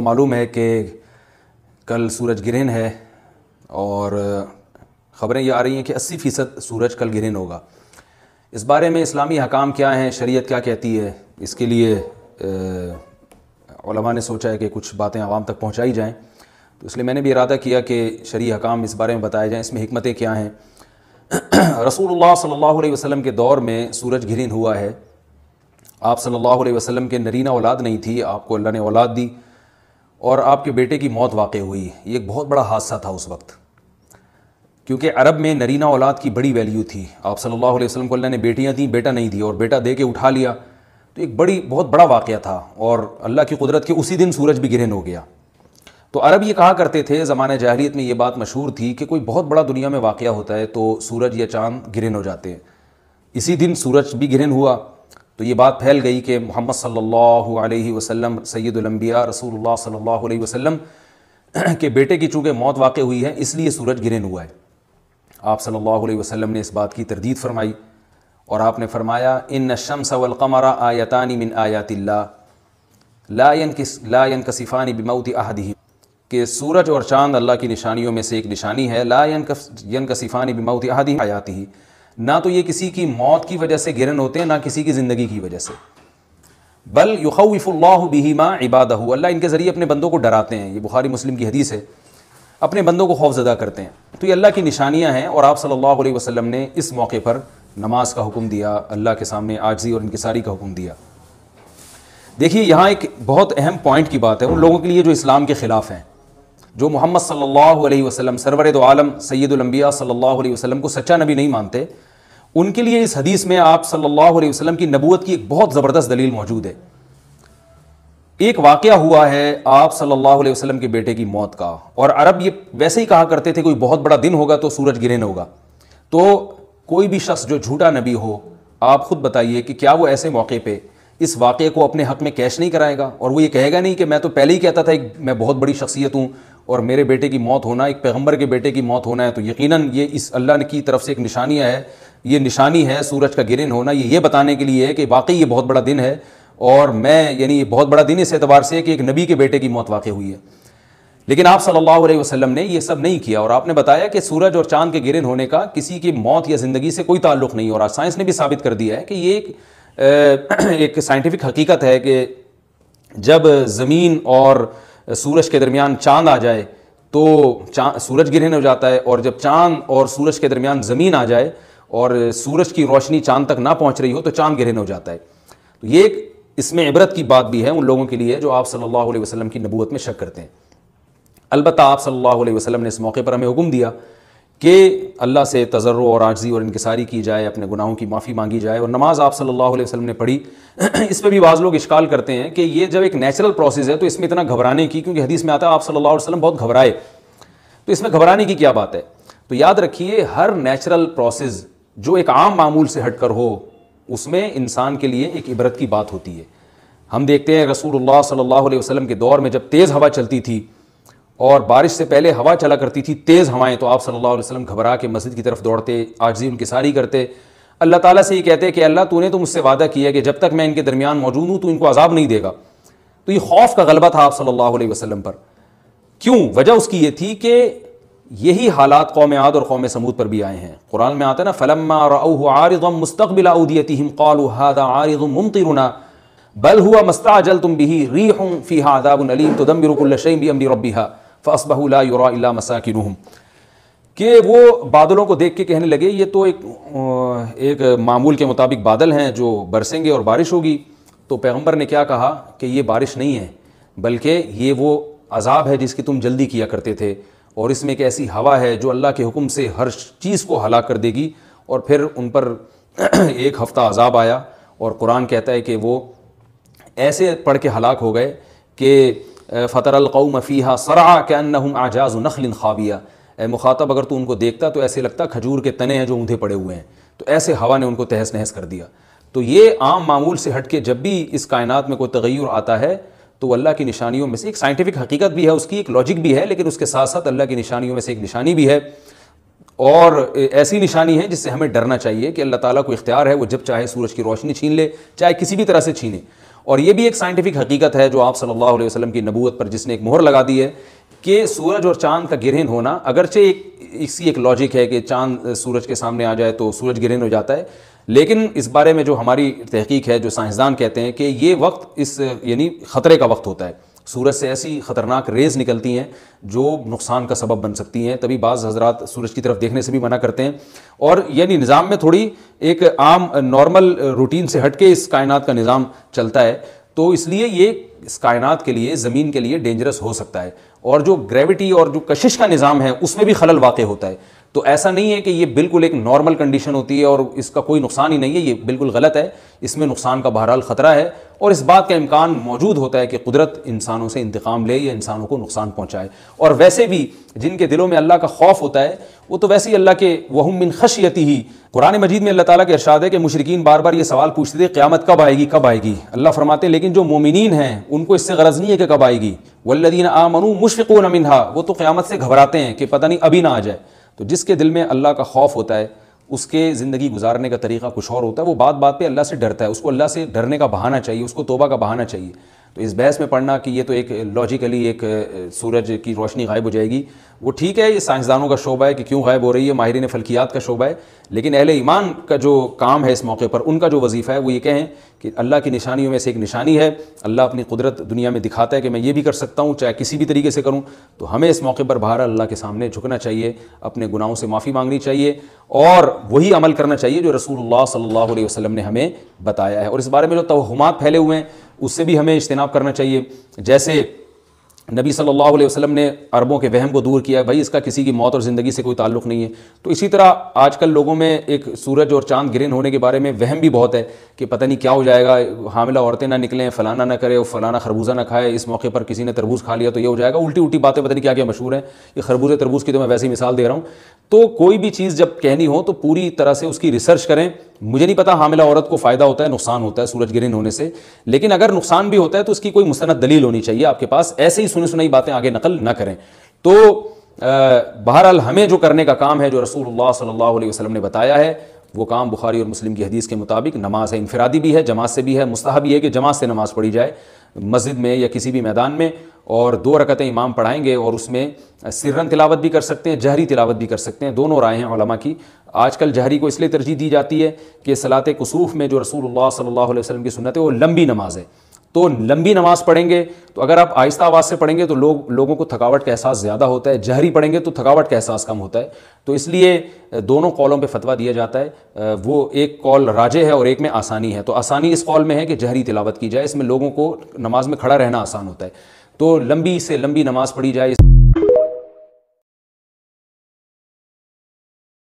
معلوم ہے کہ کل سورج گرہن ہے اور خبریں یہ آ رہی ہیں کہ 80% سورج کل گرہن ہوگا۔ اس بارے میں اسلامی حکام کیا ہیں، شریعت کیا کہتی ہے، اس کے لیے علماء نے سوچا ہے کہ کچھ باتیں عوام تک پہنچائی جائیں، تو اس لیے میں نے بھی ارادہ کیا کہ شرعی حکام اس بارے میں بتائے جائیں، اس میں حکمتیں کیا ہیں۔ رسول اللہ صلی اللہ علیہ وسلم کے دور میں سورج گرہن ہوا ہے۔ آپ صلی اللہ علیہ وسلم کے نرینہ اولاد نہیں تھی، آپ کو اللہ نے اولاد دی اور آپ کے بیٹے کی موت واقع ہوئی۔ یہ ایک بہت بڑا حادثہ تھا اس وقت، کیونکہ عرب میں نرینہ اولاد کی بڑی ویلیو تھی۔ آپ صلی اللہ علیہ وسلم کو اللہ نے بیٹیاں دیں، بیٹا نہیں دی، اور بیٹا دے کے اٹھا لیا، تو ایک بہت بڑا واقعہ تھا، اور اللہ کی قدرت کے اسی دن سورج بھی گرہن ہو گیا۔ تو عرب یہ کہا کرتے تھے، زمانہ جاہلیت میں یہ بات مشہور تھی کہ کوئی بہت بڑا دنیا میں واقعہ ہوتا ہے تو سورج یا چاند گرہن ہو جاتے ہیں۔ اسی دن سورج بھی گرہن ہوا تو یہ بات پھیل گئی کہ محمد صلی اللہ علیہ وسلم سید الانبیاء رسول اللہ صلی اللہ علیہ وسلم کے بیٹے کی چونکہ موت واقع ہوئی ہے اس لیے سورج گرہن ہوا ہے۔ آپ صلی اللہ علیہ وسلم نے اس بات کی تردید فرمائی اور آپ نے فرمایا ان الشمس والقمر آیتان من آیات اللہ لا ينکسفان بموت احدہم، کہ سورج اور چاند اللہ کی نشانیوں میں سے ایک نشانی ہے، لا ينکسفان بموت احدہم آیاتہ، نہ تو یہ کسی کی موت کی وجہ سے گرہن ہوتے ہیں نہ کسی کی زندگی کی وجہ سے، بل یخوف اللہ بہما عبادہ، اللہ ان کے ذریعے اپنے بندوں کو ڈراتے ہیں۔ یہ بخاری مسلم کی حدیث ہے، اپنے بندوں کو خوف زدہ کرتے ہیں۔ تو یہ اللہ کی نشانیاں ہیں، اور آپ صلی اللہ علیہ وسلم نے اس موقع پر نماز کا حکم دیا، اللہ کے سامنے عاجزی اور انکساری کا حکم دیا۔ دیکھیے یہاں ایک بہت اہم پوائنٹ کی بات ہے ان لوگوں کے لیے جو اسلام کے خلاف ہیں، جو محمد صلی اللہ علیہ وسلم سرور دو عالم سید الانبیاء صلی اللہ علیہ وسلم کو سچا نبی نہیں مانتے، ان کے لیے اس حدیث میں آپ صلی اللہ علیہ وسلم کی نبوت کی ایک بہت زبردست دلیل موجود ہے۔ ایک واقعہ ہوا ہے آپ صلی اللہ علیہ وسلم کے بیٹے کی موت کا، اور عرب یہ ویسے ہی کہا کرتے تھے کوئی بہت بڑا دن ہوگا تو سورج گرہن ہوگا۔ تو کوئی بھی شخص جو جھوٹا نبی ہو، آپ خود بتائیے کہ کیا وہ ایسے موقع پہ اس واقعے کو اپنے حق میں کیش نہیں کرائے گا، اور وہ یہ کہے گا نہیں کہ میں تو پہلے ہی کہتا تھا میں بہت بڑی شخصیت ہوں اور میرے بیٹے کی موت ہونا، ایک پیغمبر کے بیٹے کی موت ہونا ہے تو یقیناً یہ اس اللہ کی طرف سے ایک نشانیاں ہے، یہ نشانی ہے سورج کا گرہن ہونا، یہ بتانے کے لیے ہے کہ واقعی یہ بہت بڑا دن ہے، اور یہ بہت بڑا دن اس اعتبار سے کہ ایک نبی کے بیٹے کی موت واقع ہوئی ہے۔ لیکن آپ صلی اللہ علیہ وسلم نے یہ سب نہیں کیا، اور آپ نے بتایا کہ سورج اور چاند کے گرہن ہونے کا کسی کی موت یا زندگی سے کوئی تعلق نہیں، اور آج سائنس نے بھی ثابت کر دیا ہے کہ یہ ایک سائنٹیفک حقیقت ہے کہ جب زمین اور سورج کے درمیان چاند آ جائے تو سورج گرہن ہو جاتا ہے، اور جب چاند اور سورج کے درمیان زمین آ جائے اور سورج کی روشنی چاند تک نہ پہنچ رہی ہو تو چاند گرہن ہو جاتا ہے۔ تو یہ ایک اس میں عبرت کی بات بھی ہے ان لوگوں کے لیے جو آپ صلی اللہ علیہ وسلم کی نبوت میں شک کرتے ہیں۔ البتہ آپ صلی اللہ علیہ وسلم نے اس موقع پر ہمیں حکم دیا کہ اللہ سے تضرع اور عاجزی اور انکساری کی جائے، اپنے گناہوں کی معافی مانگی جائے، اور نماز آپ صلی اللہ علیہ وسلم نے پڑھی۔ اس پہ بھی بعض لوگ اشکال کرتے ہیں کہ یہ جب ایک نیچرل پروسیس ہے تو اس میں اتنا گھبرانے کی، کیونکہ حدیث میں آتا ہے آپ صلی اللہ علیہ وسلم بہت گھبرائے، تو اس میں گھبرانے کی کیا بات ہے؟ تو یاد رکھیے ہر نیچرل پروسیس جو ایک عام معمول سے ہٹ کر ہو اس میں انسان کے لیے ایک عبرت کی بات ہوتی ہے۔ ہم دیکھتے ہیں رسول اللہ صلی اللہ علیہ وسلم کے دور میں جب تیز ہوا چلتی تھی اور بارش سے پہلے ہوا چلا کرتی تھی تیز ہوائیں، تو آپ صلی اللہ علیہ وسلم گھبرا کے مسجد کی طرف دوڑتے، عاجزی انکساری کرتے، اللہ تعالیٰ سے یہ کہتے کہ اللہ تو نے تو مجھ سے وعدہ کیا کہ جب تک میں ان کے درمیان موجود ہوں تو ان کو عذاب نہیں دے گا۔ تو یہ خوف کا غلبہ تھا آپ صلی اللہ علیہ وسلم پر۔ کیوں؟ وجہ اس کی یہ تھی کہ یہی حالات قوم عاد اور قوم سمود پر بھی آئے ہیں۔ قرآن میں آتا ہے نا فَلَمَّا رَأَوْهُ عَارِضًا مُسْتَقْبِلَ أَوْدِيَتِهِمْ قَالُوا هَذَا عَارِضٌ مُمْطِرُنَا بَلْ هُوَ مَا اسْتَعْجَلْتُمْ بِهِ رِيحٌ فِيهَا عَذَابٌ أَلِيمٌ تُدَمِّرُ كُلَّ شَيْءٍ بِأَمْرِ رَبِّهَا فَأَصْبَحُوا لَا يُرَىٰ إِلَّا مَسَاكِنُهُمْ، کہ وہ بادلوں کو دیکھ کے کہنے لگے یہ تو ایک معمول کے مطابق بادل ہیں جو برسیں گے اور بارش ہوگی۔ تو پیغمبر نے کیا کہا کہ یہ بارش نہیں ہے بلکہ یہ وہ عذاب ہے جس کی تم جلدی کیا کرتے تھے، اور اس میں ایک ایسی ہوا ہے جو اللہ کے حکم سے ہر چیز کو ہلاک کر دے گی۔ اور پھر ان پر ایک ہفتہ عذاب آیا، اور قرآن کہتا ہے کہ وہ ایسے پڑھ کے ہلاک ہو گئے کہ فَتَرَ الْقَوْمَ فِيهَا صَرْعَىٰ كَأَنَّهُمْ أَعْجَازُ نَخْلٍ خَاوِيَةٍ، اے مخاطب اگر تو ان کو دیکھتا تو ایسے لگتا کھجور کے تنے ہیں جو اوندھے پڑے ہوئے ہیں۔ تو ایسے ہوا نے ان کو تہس نہس کر دیا۔ تو یہ عام معمول سے ہٹ کے جب بھی اس کائنات میں کوئی تغیر آتا ہے تو اللہ کی نشانیوں میں سے ایک سائنٹیفک حقیقت بھی ہے، اس کی ایک لاجک بھی ہے، لیکن اس کے ساتھ ساتھ اللہ کی نشانیوں میں سے ایک نشانی بھی ہے، اور ایسی نشانی ہے جس سے ہمیں ڈرنا چاہیے کہ اللہ تعالیٰ کو اختیار ہے، وہ جب چاہے سورج کی روشنی چھین لے، چاہے کسی بھی طرح سے چھینے۔ اور یہ بھی ایک سائنٹیفک حقیقت ہے جو آپ صلی اللہ علیہ وسلم کی نبوت پر جس نے ایک مہر لگا دی ہے کہ سورج اور چاند کا گرہن ہونا، اگرچہ ایک لاجک ہے کہ چاند سورج کے سامنے آ جائے تو سورج گرہن ہو جاتا ہے، لیکن اس بارے میں جو ہماری تحقیق ہے، جو سائنسدان کہتے ہیں کہ یہ وقت یعنی خطرے کا وقت ہوتا ہے، سورج سے ایسی خطرناک ریز نکلتی ہیں جو نقصان کا سبب بن سکتی ہیں، تبھی بعض حضرات سورج کی طرف دیکھنے سے بھی منع کرتے ہیں، اور یعنی نظام میں تھوڑی ایک عام نارمل روٹین سے ہٹ کے اس کائنات کا نظام چلتا ہے، تو اس لیے یہ اس کائنات کے لیے، زمین کے لیے ڈینجرس ہو سکتا ہے، اور جو گریوٹی اور جو کشش کا نظام ہے اس میں بھی خلل واقع ہوتا ہے، تو ایسا نہیں ہے کہ یہ بالکل ایک نارمل کنڈیشن ہوتی ہے اور اس کا کوئی نقصان ہی نہیں ہے، یہ بالکل غلط ہے، اس میں نقصان کا بہرحال خطرہ ہے، اور اس بات کا امکان موجود ہوتا ہے کہ قدرت انسانوں سے انتقام لے یا انسانوں کو نقصان پہنچائے، اور ویسے بھی جن کے دلوں میں اللہ کا خوف ہوتا ہے وہ تو ویسے ہی اللہ کے وہم من خشیتہ، قرآن مجید میں اللہ تعالیٰ کے ارشاد ہے کہ مشرکین بار بار یہ سوال پوچھتے تھے قیامت کب آئے گی کب آئے گی، اللہ فرماتے ہیں لیکن جو مومنین ہیں ان کو اس سے غرض نہیں ہے کہ کب آئے گی، والذین آمنوا مشفقون منہا، وہ تو قیامت سے گھبراتے ہیں کہ پتہ نہیں ابھی نہ آ جائے، تو جس کے دل میں اللہ کا خوف ہوتا ہے اس کے زندگی گزارنے کا طریقہ کچھ اور ہوتا ہے، وہ بات بات پہ اللہ سے ڈرتا ہے، اس کو اللہ سے ڈرنے کا بہانہ چاہیے، اس کو توبہ کا بہانہ چاہیے، تو اس بحث میں پڑھنا کہ یہ تو ایک لاجیکلی ایک سورج کی روشنی غائب ہو جائے گی، وہ ٹھیک ہے، یہ سائنسدانوں کا شعبہ ہے کہ کیوں غائب ہو رہی ہے، ماہرین فلکیات کا شعبہ ہے، لیکن اہل ایمان کا جو کام ہے اس موقع پر، ان کا جو وظیفہ ہے وہ یہ کہیں کہ اللہ کی نشانیوں میں سے ایک نشانی ہے، اللہ اپنی قدرت دنیا میں دکھاتا ہے کہ میں یہ بھی کر سکتا ہوں چاہے کسی بھی طریقے سے کروں، تو ہمیں اس موقع پر بہرحال اللہ کے سامنے جھکنا چاہیے، اپنے گناہوں سے معافی مانگنی چاہیے، اور وہی عمل کرنا چاہیے جو رسول اللہ صلی اللہ علیہ وسلم نے ہمیں بتایا ہے، اور اس بارے میں جو توہمات پھیلے ہوئے ہیں اس سے بھی ہمیں اجتناب کرنا چاہیے، جیسے نبی صلی اللہ علیہ وسلم نے عربوں کے وہم کو دور کیا، بھائی اس کا کسی کی موت اور زندگی سے کوئی تعلق نہیں ہے، تو اسی طرح آج کل لوگوں میں ایک سورج اور چاند گرہن ہونے کے بارے میں وہم بھی بہت ہے کہ پتہ نہیں کیا ہو جائے گا، حاملہ عورتیں نہ نکلیں، فلانا نہ کرے، فلانا خربوزہ نہ کھائے، اس موقع پر کسی نے تربوز کھا لیا تو یہ ہو جائے گا، الٹی باتیں پتہ نہیں کیا کیا مشہور ہیں، یہ خربوزے تربوز کی تو میں ویسے ہی مثال دے رہا ہوں، تو کوئی بھی چیز جب کہنی ہو تو پوری طرح سے اس کی ریسرچ کریں، مجھے نہیں پتا حاملہ عورت کو فائدہ ہوتا ہے نقصان ہوتا ہے سورج گرہن ہونے سے، لیکن اگر نقصان بھی ہوتا ہے تو اس کی کوئی مستند دلیل ہونی چاہیے آپ کے پاس، ایسے ہی سنی باتیں آگے نقل نہ کریں، تو بہرحال ہمیں جو کرنے کا کام ہے جو رسول اللہ صلی اللہ علیہ وسلم نے بتایا ہے وہ کام بخاری اور مسلم کی حدیث کے مطابق نماز ہے، انفرادی بھی ہے، جماعت سے بھی ہے، مستحب یہ ہے کہ جماعت سے نماز پڑھی جائے مسجد میں یا کسی بھی میدان میں، اور 2 رکعتیں امام پڑھائیں گے، اور اس میں سرن تلاوت بھی کر سکتے ہیں، جہری تلاوت بھی کر سکتے ہیں، دونوں رائے ہیں علماء کی، آج کل جہری کو اس لیے ترجیح دی جاتی ہے کہ صلاۃ کسوف میں جو رسول اللہ صلی اللہ علیہ وسلم کی سنت ہے وہ لمبی نماز ہے، تو لمبی نماز پڑھیں گے تو اگر آپ آہستہ آواز سے پڑھیں گے تو لوگوں کو تھکاوٹ کا احساس زیادہ ہوتا ہے، جہری پڑھیں گے تو تھکاوٹ کا احساس کم ہوتا ہے، تو اس لیے دونوں قولوں پہ فتویٰ دیا جاتا ہے، وہ ایک قول راجح ہے اور ایک میں آسانی ہے، تو آسانی اس قول میں ہے کہ جہری تلاوت کی جائے، اس میں لوگوں کو نماز میں کھڑا رہنا آسان ہوتا ہے، تو لمبی سے لمبی نماز پڑھی جائے۔